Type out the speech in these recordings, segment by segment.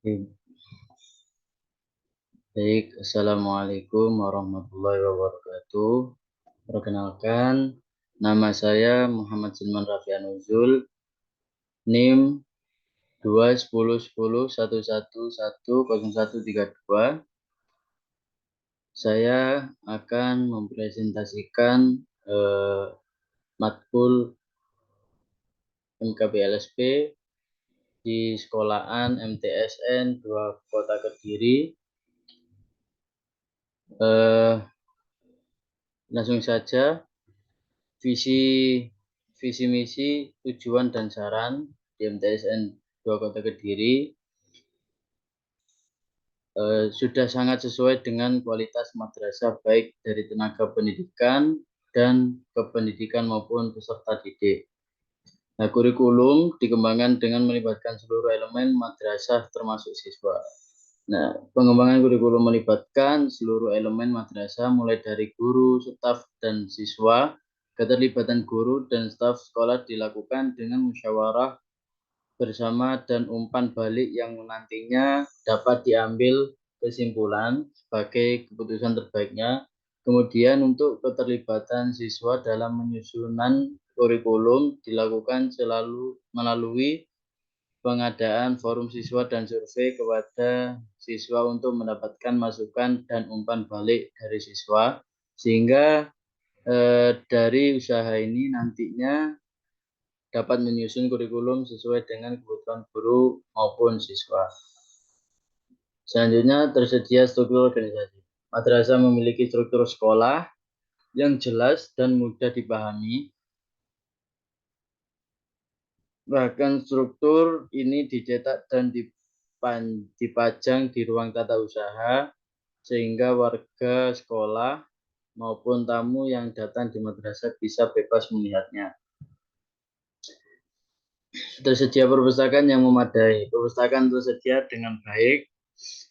Baik, Assalamualaikum warahmatullahi wabarakatuh. Perkenalkan, nama saya Muhammad Sulman Rafian Uzul, NIM 2101011110132. Saya akan mempresentasikan matkul MKBLSP di sekolahan MTSN 2 Kota Kediri. Langsung saja, visi misi, tujuan dan saran di MTSN 2 Kota Kediri sudah sangat sesuai dengan kualitas madrasah baik dari tenaga pendidikan dan kependidikan maupun peserta didik. Nah, kurikulum dikembangkan dengan melibatkan seluruh elemen madrasah termasuk siswa. Nah, pengembangan kurikulum melibatkan seluruh elemen madrasah mulai dari guru, staf, dan siswa. Keterlibatan guru dan staf sekolah dilakukan dengan musyawarah bersama dan umpan balik yang nantinya dapat diambil kesimpulan sebagai keputusan terbaiknya. Kemudian untuk keterlibatan siswa dalam menyusunan kurikulum dilakukan selalu melalui pengadaan forum siswa dan survei kepada siswa untuk mendapatkan masukan dan umpan balik dari siswa, sehingga dari usaha ini nantinya dapat menyusun kurikulum sesuai dengan kebutuhan guru maupun siswa. Selanjutnya, tersedia struktur organisasi. Madrasah memiliki struktur sekolah yang jelas dan mudah dipahami. Bahkan struktur ini dicetak dan dipajang di ruang tata usaha sehingga warga sekolah maupun tamu yang datang di madrasah bisa bebas melihatnya. Tersedia perpustakaan yang memadai. Perpustakaan tersedia dengan baik.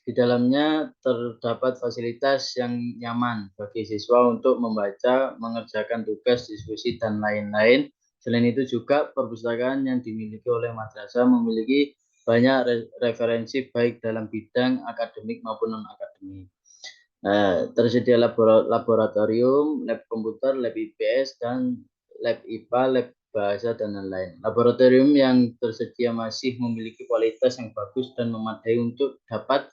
Di dalamnya terdapat fasilitas yang nyaman bagi siswa untuk membaca, mengerjakan tugas, diskusi, dan lain-lain. Selain itu juga perpustakaan yang dimiliki oleh madrasah memiliki banyak referensi baik dalam bidang akademik maupun non-akademik. Tersedia laboratorium, lab komputer, lab IPS, dan lab IPA, lab bahasa, dan lain-lain. Laboratorium yang tersedia masih memiliki kualitas yang bagus dan memadai untuk dapat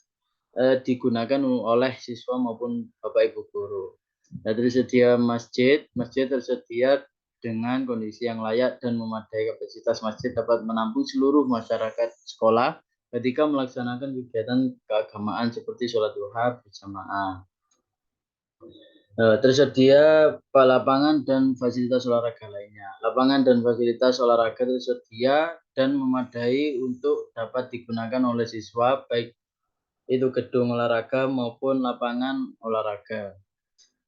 digunakan oleh siswa maupun Bapak Ibu guru. Nah, tersedia masjid tersedia dengan kondisi yang layak dan memadai. Kapasitas masjid dapat menampung seluruh masyarakat sekolah ketika melaksanakan kegiatan keagamaan seperti sholat duha berjamaah. Tersedia lapangan dan fasilitas olahraga lainnya. Lapangan dan fasilitas olahraga tersedia dan memadai untuk dapat digunakan oleh siswa, baik itu gedung olahraga maupun lapangan olahraga.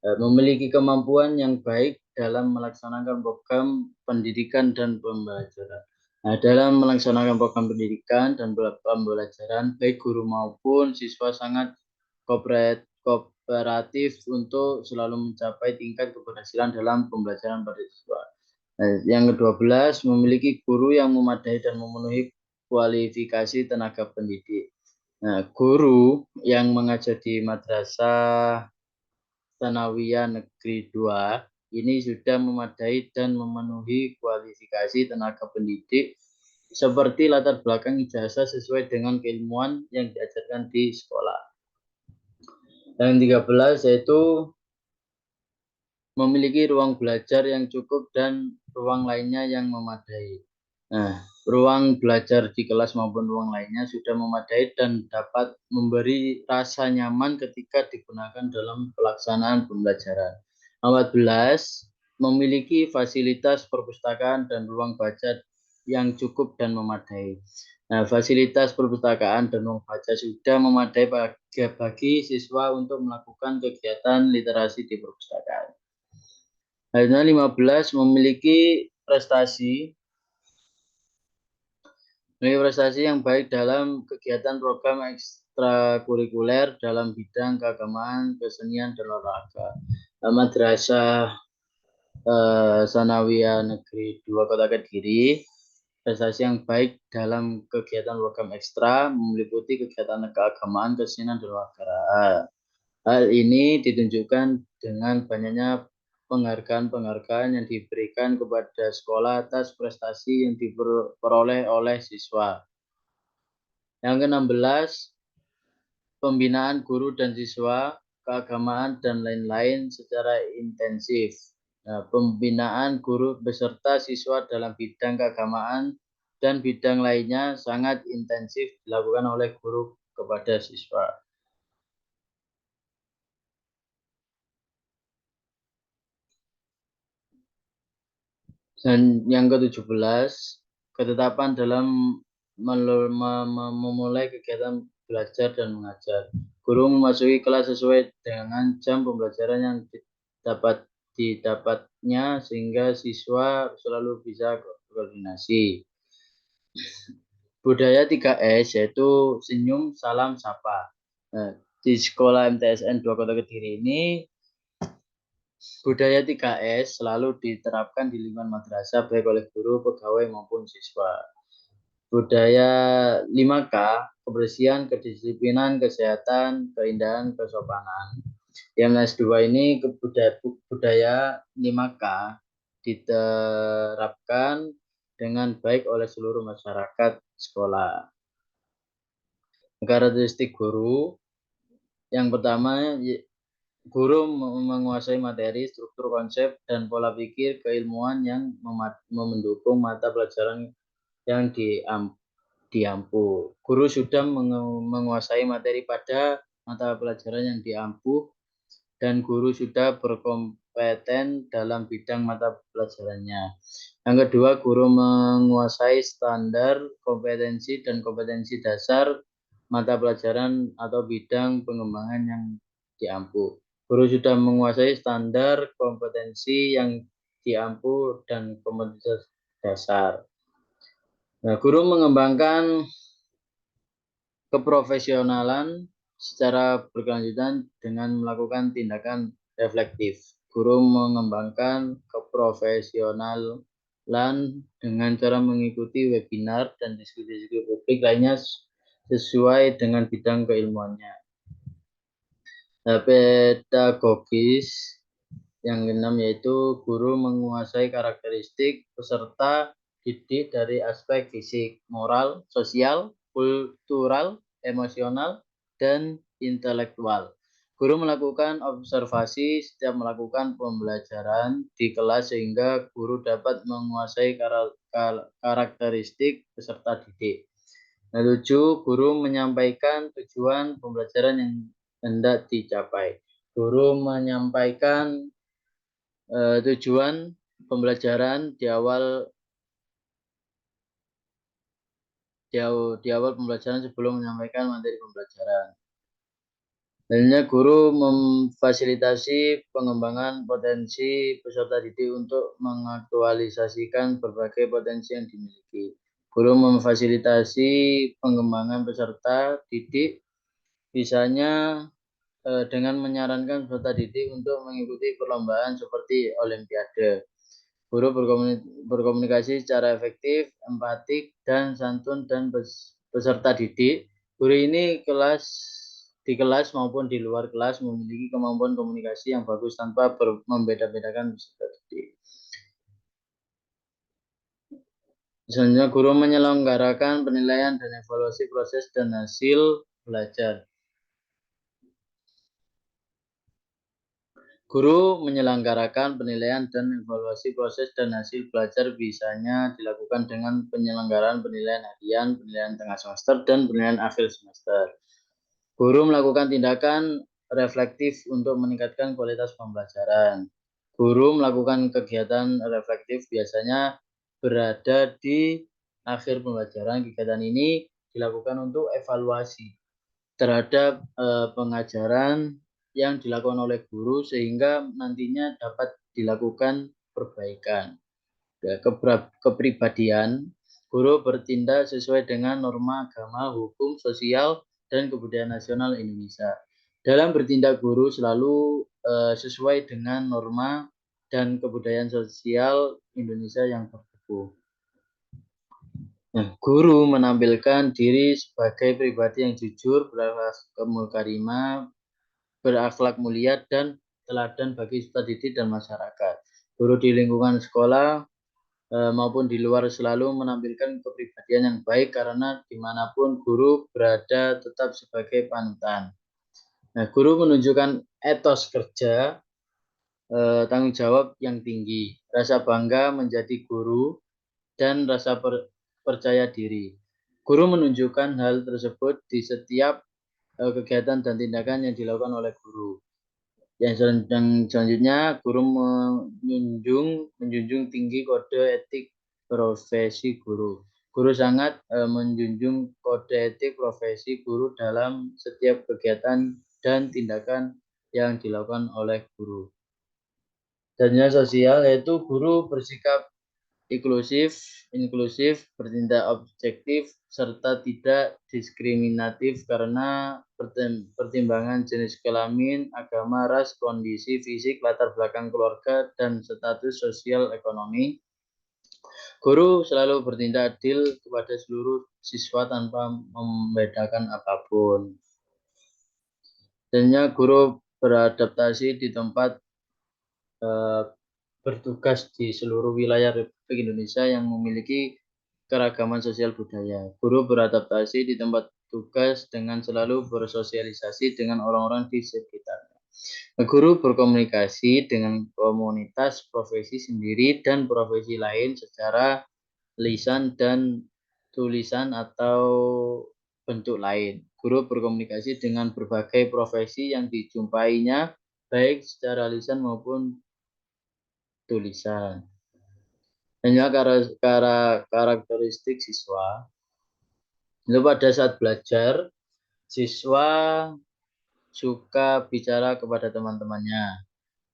Memiliki kemampuan yang baik dalam melaksanakan program pendidikan dan pembelajaran. Nah, dalam melaksanakan program pendidikan dan pembelajaran, baik guru maupun siswa sangat kooperatif untuk selalu mencapai tingkat keberhasilan dalam pembelajaran pada siswa. Yang ke-12, memiliki guru yang memadai dan memenuhi kualifikasi tenaga pendidik. Nah, guru yang mengajar di Madrasah Tsanawiyah Negeri 2 ini sudah memadai dan memenuhi kualifikasi tenaga pendidik seperti latar belakang ijazah sesuai dengan keilmuan yang diajarkan di sekolah. Yang 13 yaitu memiliki ruang belajar yang cukup dan ruang lainnya yang memadai. Nah, ruang belajar di kelas maupun ruang lainnya sudah memadai dan dapat memberi rasa nyaman ketika digunakan dalam pelaksanaan pembelajaran. 14. Memiliki fasilitas perpustakaan dan ruang baca yang cukup dan memadai. Nah, fasilitas perpustakaan dan ruang baca sudah memadai bagi siswa untuk melakukan kegiatan literasi di perpustakaan. Hanya 15. Memiliki prestasi yang baik dalam kegiatan program ekstrakurikuler dalam bidang keagamaan, kesenian, dan olahraga. Madrasah Tsanawiyah Negeri 2 Kota Kediri prestasi yang baik dalam kegiatan program ekstra meliputi kegiatan keagamaan, kesenian, dan olahraga. Hal ini ditunjukkan dengan banyaknya penghargaan-penghargaan yang diberikan kepada sekolah atas prestasi yang diperoleh oleh siswa. Yang ke-16, pembinaan guru dan siswa, keagamaan, dan lain-lain secara intensif. Nah, pembinaan guru beserta siswa dalam bidang keagamaan dan bidang lainnya sangat intensif dilakukan oleh guru kepada siswa. Dan yang ke-17, ketetapan dalam memulai kegiatan belajar dan mengajar. Guru memasuki kelas sesuai dengan jam pembelajaran yang didapatnya sehingga siswa selalu bisa koordinasi. Budaya 3S yaitu senyum, salam, sapa. Nah, di sekolah MTSN 2 Kota Kediri ini budaya 3S selalu diterapkan di lingkungan madrasah baik oleh guru, pegawai maupun siswa. Budaya 5K, kebersihan, kedisiplinan, kesehatan, keindahan, kesopanan. Yang S2 ini budaya 5K diterapkan dengan baik oleh seluruh masyarakat sekolah. Karakteristik guru, yang pertama, guru menguasai materi, struktur konsep, dan pola pikir keilmuan yang mendukung mata pelajaran yang diampu. Guru sudah menguasai materi pada mata pelajaran yang diampu dan guru sudah berkompeten dalam bidang mata pelajarannya. Yang kedua, guru menguasai standar kompetensi dan kompetensi dasar mata pelajaran atau bidang pengembangan yang diampu. Guru sudah menguasai standar kompetensi yang diampu dan kompetensi dasar. Nah, guru mengembangkan keprofesionalan secara berkelanjutan dengan melakukan tindakan reflektif. Guru mengembangkan keprofesionalan dengan cara mengikuti webinar dan diskusi publik lainnya sesuai dengan bidang keilmuannya. Pedagogis yang keenam yaitu guru menguasai karakteristik peserta didik dari aspek fisik, moral, sosial, kultural, emosional, dan intelektual. Guru melakukan observasi setiap melakukan pembelajaran di kelas sehingga guru dapat menguasai karakteristik peserta didik. Nah, 7, guru menyampaikan tujuan pembelajaran yang hendak dicapai. Guru menyampaikan tujuan pembelajaran di awal pembelajaran sebelum menyampaikan materi pembelajaran. Selanjutnya, guru memfasilitasi pengembangan potensi peserta didik untuk mengaktualisasikan berbagai potensi yang dimiliki. Guru memfasilitasi pengembangan peserta didik, misalnya dengan menyarankan peserta didik untuk mengikuti perlombaan seperti Olimpiade. Guru berkomunikasi secara efektif, empatik, dan santun dan peserta didik. Guru ini di kelas maupun di luar kelas memiliki kemampuan komunikasi yang bagus tanpa membeda-bedakan peserta didik. Selanjutnya, guru menyelenggarakan penilaian dan evaluasi proses dan hasil belajar. Guru menyelenggarakan penilaian dan evaluasi proses dan hasil belajar bisanya dilakukan dengan penyelenggaraan penilaian harian, penilaian tengah semester, dan penilaian akhir semester. Guru melakukan tindakan reflektif untuk meningkatkan kualitas pembelajaran. Guru melakukan kegiatan reflektif biasanya berada di akhir pembelajaran. Kegiatan ini dilakukan untuk evaluasi terhadap pengajaran yang dilakukan oleh guru sehingga nantinya dapat dilakukan perbaikan. Kepribadian, guru bertindak sesuai dengan norma agama, hukum, sosial, dan kebudayaan nasional Indonesia. Dalam bertindak, guru selalu sesuai dengan norma dan kebudayaan sosial Indonesia yang berkukuh. Nah, guru menampilkan diri sebagai pribadi yang jujur, berakhlak karimah, berakhlak mulia, dan teladan bagi peserta didik dan masyarakat. Guru di lingkungan sekolah maupun di luar selalu menampilkan kepribadian yang baik karena dimanapun guru berada tetap sebagai panutan. Nah, guru menunjukkan etos kerja, tanggung jawab yang tinggi, rasa bangga menjadi guru, dan rasa percaya diri. Guru menunjukkan hal tersebut di setiap kegiatan dan tindakan yang dilakukan oleh guru. Yang selanjutnya, guru menjunjung tinggi kode etik profesi guru. Guru sangat menjunjung kode etik profesi guru dalam setiap kegiatan dan tindakan yang dilakukan oleh guru. Dan sosial yaitu guru bersikap inklusif, bertindak objektif, serta tidak diskriminatif karena pertimbangan jenis kelamin, agama, ras, kondisi fisik, latar belakang keluarga, dan status sosial ekonomi. Guru selalu bertindak adil kepada seluruh siswa tanpa membedakan apapun. Dan guru beradaptasi di tempat bertugas di seluruh wilayah Republik Indonesia yang memiliki keragaman sosial budaya. Guru beradaptasi di tempat tugas dengan selalu bersosialisasi dengan orang-orang di sekitarnya. Guru berkomunikasi dengan komunitas profesi sendiri dan profesi lain secara lisan dan tulisan atau bentuk lain. Guru berkomunikasi dengan berbagai profesi yang dijumpainya baik secara lisan maupun tulisan. Hanya karakteristik siswa. Itu pada saat belajar, siswa suka bicara kepada teman-temannya.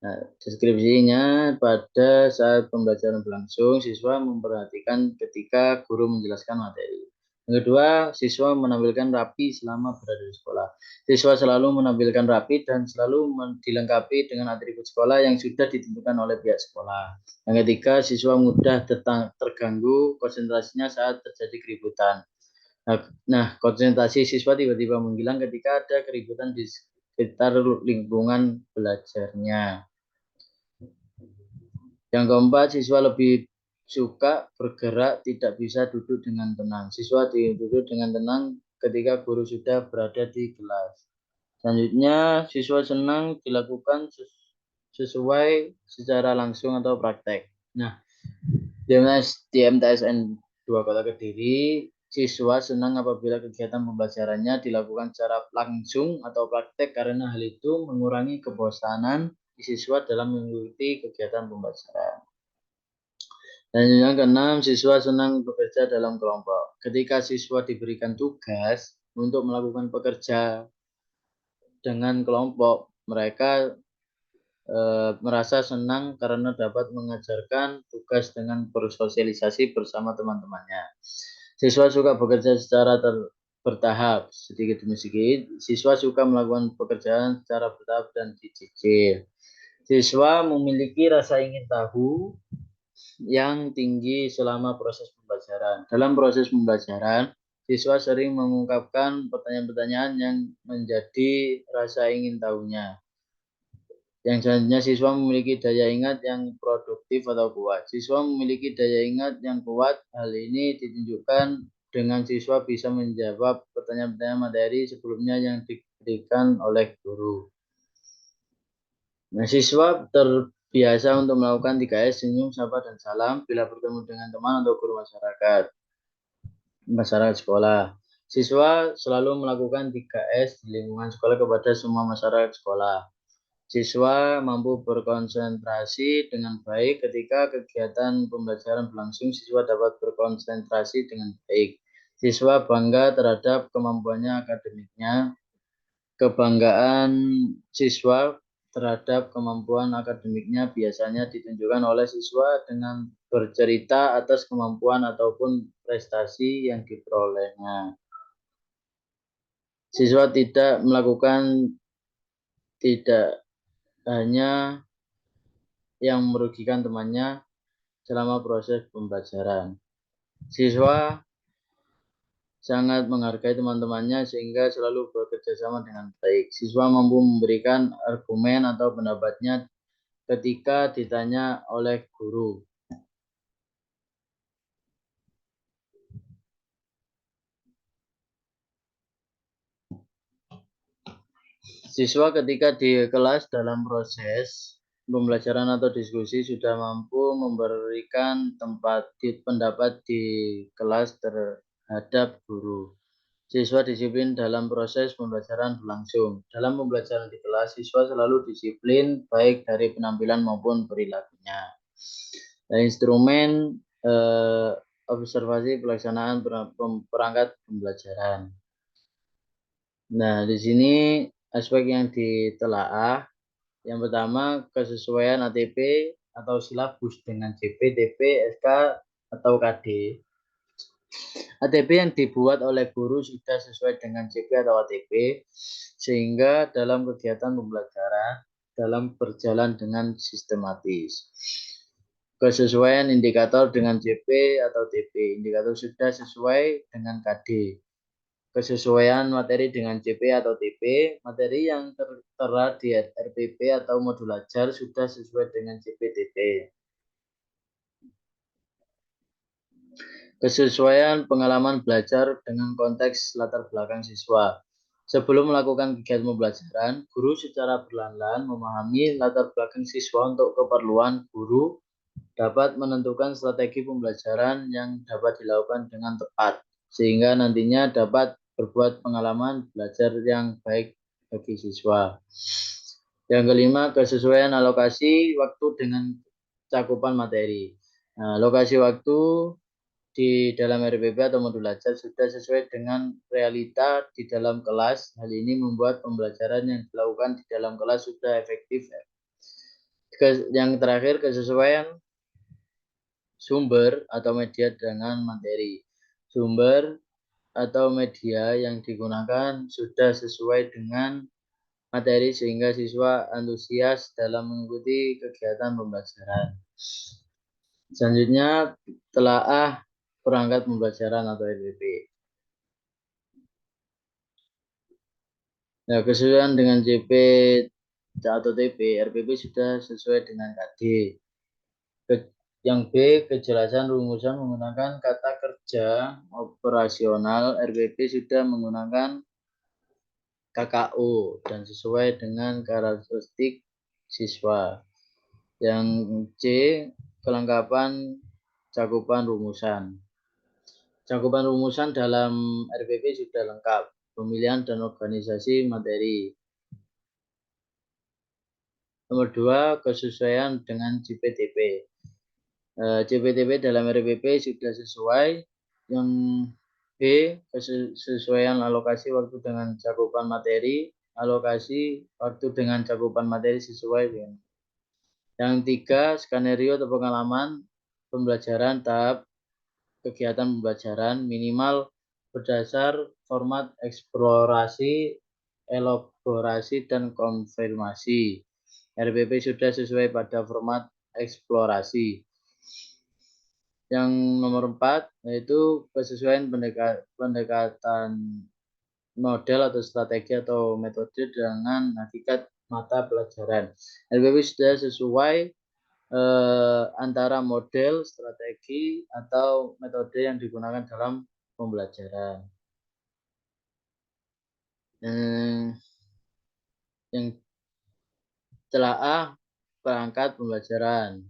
Nah, deskripsinya pada saat pembelajaran berlangsung, siswa memperhatikan ketika guru menjelaskan materi. Yang kedua, siswa menampilkan rapi selama berada di sekolah. Siswa selalu menampilkan rapi dan selalu dilengkapi dengan atribut sekolah yang sudah ditentukan oleh pihak sekolah. Yang ketiga, siswa mudah terganggu konsentrasinya saat terjadi keributan. Nah, konsentrasi siswa tiba-tiba menghilang ketika ada keributan di sekitar lingkungan belajarnya. Yang keempat, siswa lebih suka bergerak, tidak bisa duduk dengan tenang. Siswa duduk dengan tenang ketika guru sudah berada di kelas. Selanjutnya, siswa senang dilakukan sesuai secara langsung atau praktek. Nah, di MTSN 2 Kota Kediri, siswa senang apabila kegiatan pembelajarannya dilakukan secara langsung atau praktek karena hal itu mengurangi kebosanan siswa dalam mengikuti kegiatan pembelajaran. Dan yang keenam, siswa senang bekerja dalam kelompok. Ketika siswa diberikan tugas untuk melakukan pekerja dengan kelompok, mereka merasa senang karena dapat mengajarkan tugas dengan bersosialisasi bersama teman-temannya. Siswa suka bekerja secara bertahap, sedikit demi sedikit. Siswa suka melakukan pekerjaan secara bertahap dan dicicil. Siswa memiliki rasa ingin tahu yang tinggi selama proses pembelajaran. Dalam proses pembelajaran, siswa sering mengungkapkan pertanyaan-pertanyaan yang menjadi rasa ingin tahunya. Yang selanjutnya, siswa memiliki daya ingat yang produktif atau kuat. Siswa memiliki daya ingat yang kuat. Hal ini ditunjukkan dengan siswa bisa menjawab pertanyaan-pertanyaan materi sebelumnya yang diberikan oleh guru. Nah, siswa terbiasa untuk melakukan 3S, senyum, sapa, dan salam bila bertemu dengan teman atau guru masyarakat sekolah. Siswa selalu melakukan 3S di lingkungan sekolah kepada semua masyarakat sekolah. Siswa mampu berkonsentrasi dengan baik ketika kegiatan pembelajaran berlangsung. Siswa dapat berkonsentrasi dengan baik. Siswa bangga terhadap kemampuannya akademiknya. Kebanggaan siswa terhadap kemampuan akademiknya biasanya ditunjukkan oleh siswa dengan bercerita atas kemampuan ataupun prestasi yang diperolehnya. Siswa tidak melakukan tidak hanya yang merugikan temannya selama proses pembelajaran. Siswa sangat menghargai teman-temannya sehingga selalu bekerja sama dengan baik. Siswa mampu memberikan argumen atau pendapatnya ketika ditanya oleh guru. Siswa ketika di kelas dalam proses pembelajaran atau diskusi sudah mampu memberikan pendapat di kelas terhadap guru. Siswa disiplin dalam proses pembelajaran berlangsung. Dalam pembelajaran di kelas, siswa selalu disiplin baik dari penampilan maupun perilakunya. Nah, instrumen observasi pelaksanaan perangkat pembelajaran. Nah, di sini aspek yang ditelaah. Yang pertama, kesesuaian ATP atau silabus dengan JP, TP, SK, atau KD. ATP yang dibuat oleh guru sudah sesuai dengan JP atau ATP, sehingga dalam kegiatan pembelajaran dalam berjalan dengan sistematis. Kesesuaian indikator dengan JP atau TP. Indikator sudah sesuai dengan KD. Kesesuaian materi dengan JP atau TP, materi yang tertera di RPP atau modul ajar sudah sesuai dengan JP TP. Kesesuaian pengalaman belajar dengan konteks latar belakang siswa. Sebelum melakukan kegiatan pembelajaran, guru secara perlahan-lahan memahami latar belakang siswa untuk keperluan guru dapat menentukan strategi pembelajaran yang dapat dilakukan dengan tepat, sehingga nantinya dapat berbuat pengalaman belajar yang baik bagi siswa. Yang kelima, kesesuaian alokasi waktu dengan cakupan materi. Nah, alokasi waktu di dalam RPP atau modul ajar sudah sesuai dengan realita di dalam kelas. Hal ini membuat pembelajaran yang dilakukan di dalam kelas sudah efektif. Yang terakhir, kesesuaian sumber atau media dengan materi. Sumber atau media yang digunakan sudah sesuai dengan materi sehingga siswa antusias dalam mengikuti kegiatan pembelajaran. Selanjutnya, telaah perangkat pembelajaran atau RPP. Nah, kesesuaian dengan JP atau TP, RPP sudah sesuai dengan KD. Yang B, kejelasan rumusan menggunakan kata kerja operasional. RPP sudah menggunakan KKO dan sesuai dengan karakteristik siswa. Yang C, kelengkapan cakupan rumusan. Cakupan rumusan dalam RPP sudah lengkap. Pemilihan dan organisasi materi. Nomor 2, kesesuaian dengan JPTP. JPTP dalam RPP sudah sesuai. Yang B, kesesuaian alokasi waktu dengan cakupan materi. Alokasi waktu dengan cakupan materi sesuai dengan. Yang 3, skenario atau pengalaman pembelajaran tahap kegiatan pembelajaran minimal berdasar format eksplorasi, elaborasi, dan konfirmasi. RPP sudah sesuai pada format eksplorasi. Yang nomor 4 yaitu kesesuaian pendekatan model atau strategi atau metode dengan hakikat mata pelajaran. RPP sudah sesuai antara model, strategi, atau metode yang digunakan dalam pembelajaran. Yang telaah perangkat pembelajaran.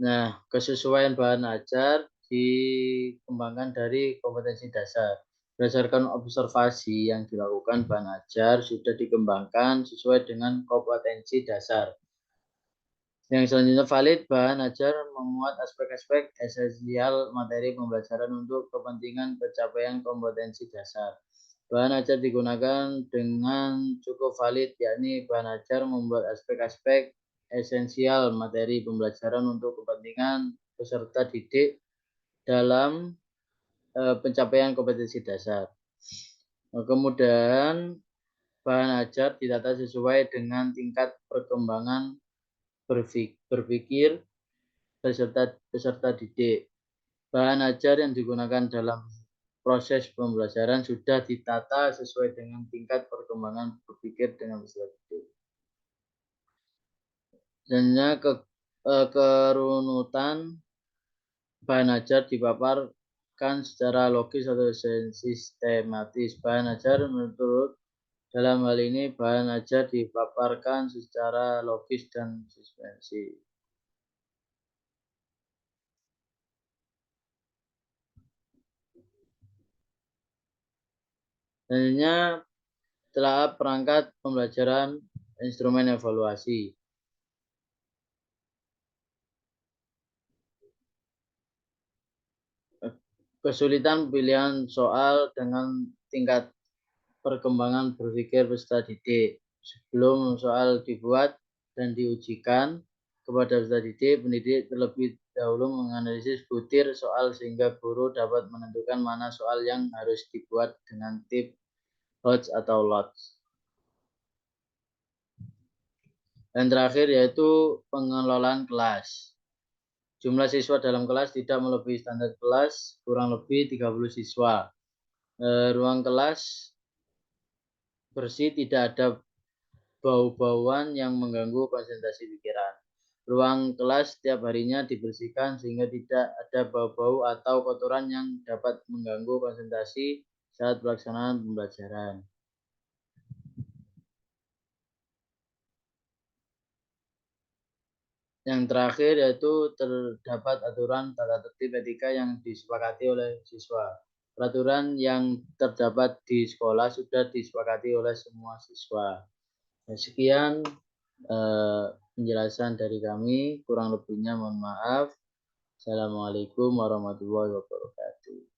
Nah, kesesuaian bahan ajar dikembangkan dari kompetensi dasar. Berdasarkan observasi yang dilakukan, bahan ajar sudah dikembangkan sesuai dengan kompetensi dasar. Yang selanjutnya, valid bahan ajar memuat aspek-aspek esensial materi pembelajaran untuk kepentingan pencapaian kompetensi dasar. Bahan ajar digunakan dengan cukup valid, yakni bahan ajar membuat aspek-aspek esensial materi pembelajaran untuk kepentingan peserta didik dalam pencapaian kompetensi dasar. Kemudian bahan ajar ditata sesuai dengan tingkat perkembangan berpikir peserta didik. Bahan ajar yang digunakan dalam proses pembelajaran sudah ditata sesuai dengan tingkat perkembangan berpikir dengan peserta didik. Selanjutnya kerunutan bahan ajar dipaparkan secara logis atau sistematis. Bahan ajar menurut dalam hal ini bahan ajar dipaparkan secara logis dan sistematis. Selanjutnya telah perangkat pembelajaran instrumen evaluasi. Kesulitan pilihan soal dengan tingkat perkembangan berpikir peserta didik. Sebelum soal dibuat dan diujikan kepada peserta didik, pendidik terlebih dahulu menganalisis butir soal sehingga guru dapat menentukan mana soal yang harus dibuat dengan tip HOTS atau LOTS. Dan terakhir yaitu pengelolaan kelas. Jumlah siswa dalam kelas tidak melebihi standar kelas, kurang lebih 30 siswa. Ruang kelas bersih, tidak ada bau-bauan yang mengganggu konsentrasi pikiran. Ruang kelas setiap harinya dibersihkan sehingga tidak ada bau-bau atau kotoran yang dapat mengganggu konsentrasi saat pelaksanaan pembelajaran. Yang terakhir yaitu terdapat aturan tata tertib etika yang disepakati oleh siswa. Peraturan yang terdapat di sekolah sudah disepakati oleh semua siswa. Sekian penjelasan dari kami, kurang lebihnya mohon maaf. Assalamualaikum warahmatullahi wabarakatuh.